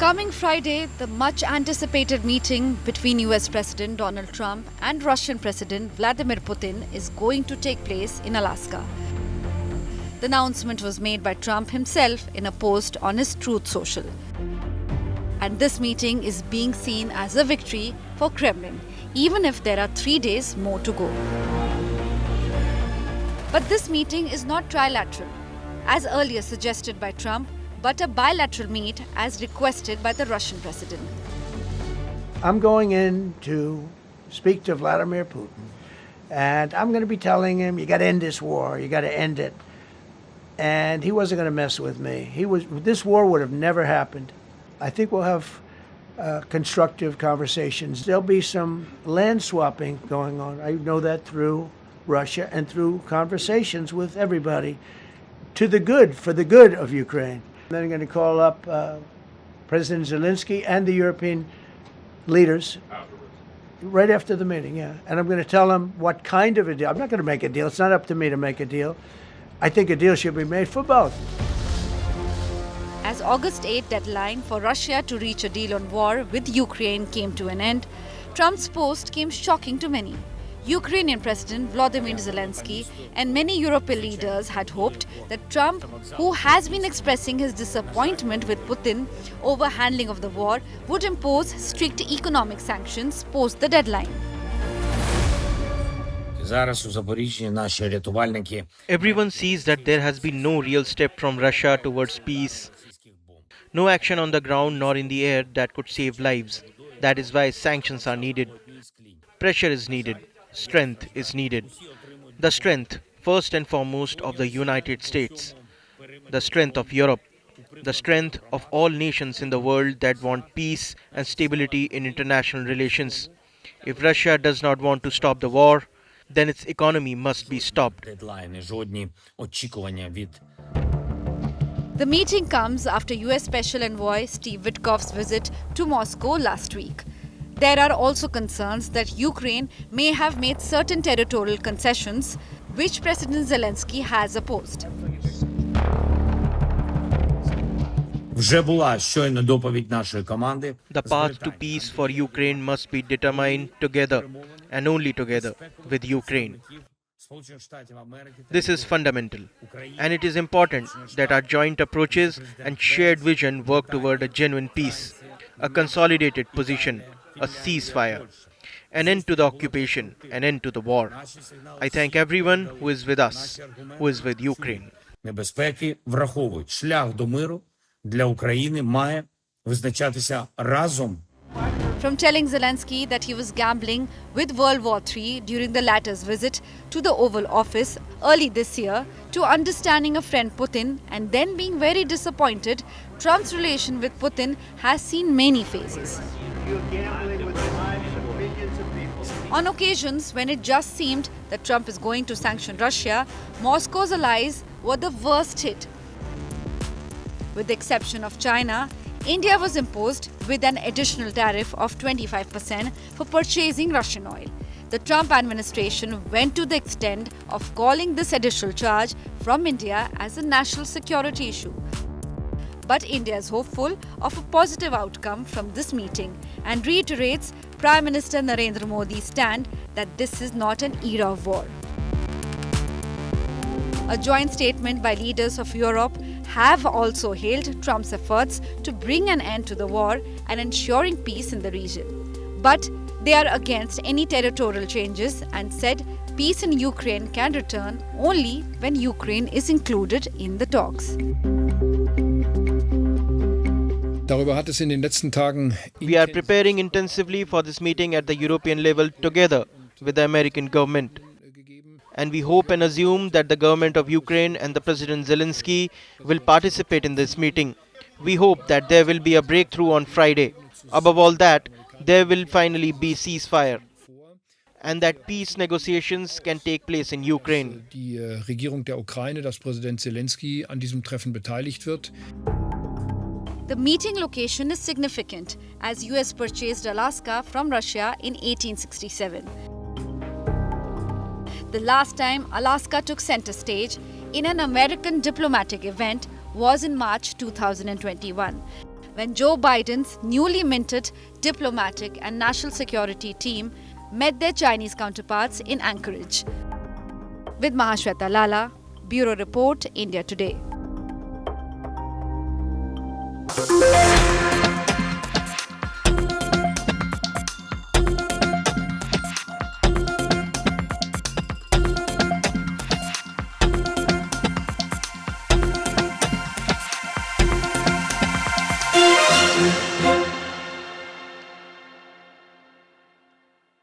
Coming Friday, the much-anticipated meeting between US President Donald Trump and Russian President Vladimir Putin is going to take place in Alaska. The announcement was made by Trump himself in a post on his Truth Social. And this meeting is being seen as a victory for Kremlin, even if there are 3 days more to go. But this meeting is not trilateral, as earlier suggested by Trump, but a bilateral meet as requested by the Russian president. I'm going in to speak to Vladimir Putin, and I'm going to be telling him, you got to end this war, you got to end it. And he wasn't going to mess with me. This war would have never happened. I think we'll have constructive conversations. There'll be some land swapping going on. I know that through Russia and through conversations with everybody for the good of Ukraine. Then I'm going to call up President Zelensky and the European leaders right after the meeting, yeah. And I'm going to tell them what kind of a deal. I'm not going to make a deal. It's not up to me to make a deal. I think a deal should be made for both. As August 8 deadline for Russia to reach a deal on war with Ukraine came to an end, Trump's post came shocking to many. Ukrainian President Volodymyr Zelensky and many European leaders had hoped that Trump, who has been expressing his disappointment with Putin over handling of the war, would impose strict economic sanctions post the deadline. Everyone sees that there has been no real step from Russia towards peace. No action on the ground nor in the air that could save lives. That is why sanctions are needed. Pressure is needed. Strength is needed. The strength, first and foremost, of the United States. The strength of Europe. The strength of all nations in the world that want peace and stability in international relations. If Russia does not want to stop the war, then its economy must be stopped. The meeting comes after US Special Envoy Steve Witkoff's visit to Moscow last week. There are also concerns that Ukraine may have made certain territorial concessions, which President Zelensky has opposed. The path to peace for Ukraine must be determined together and only together with Ukraine. This is fundamental, and it is important that our joint approaches and shared vision work toward a genuine peace, a consolidated position, a ceasefire, an end to the occupation, an end to the war. I thank everyone who is with us, who is with Ukraine. Небезпеки враховують. Шлях до миру для України має визначатися разом. From telling Zelensky that he was gambling with World War III during the latter's visit to the Oval Office early this year, to understanding a friend Putin and then being very disappointed, Trump's relation with Putin has seen many phases. On occasions when it just seemed that Trump is going to sanction Russia, Moscow's allies were the worst hit. With the exception of China, India was imposed with an additional tariff of 25% for purchasing Russian oil. The Trump administration went to the extent of calling this additional charge from India as a national security issue. But India is hopeful of a positive outcome from this meeting and reiterates Prime Minister Narendra Modi's stand that this is not an era of war. A joint statement by leaders of Europe have also hailed Trump's efforts to bring an end to the war and ensuring peace in the region. But they are against any territorial changes and said peace in Ukraine can return only when Ukraine is included in the talks. We are preparing intensively for this meeting at the European level together with the American government. And we hope and assume that the government of Ukraine and the President Zelensky will participate in this meeting. We hope that there will be a breakthrough on Friday. Above all that, there will finally be ceasefire, and that peace negotiations can take place in Ukraine. Die Regierung der Ukraine, dass Präsident Zelensky an diesem Treffen beteiligt wird. The meeting location is significant as US purchased Alaska from Russia in 1867. The last time Alaska took center stage in an American diplomatic event was in March 2021. when Joe Biden's newly minted diplomatic and national security team met their Chinese counterparts in Anchorage. With Mahashweta Lala, Bureau Report, India Today.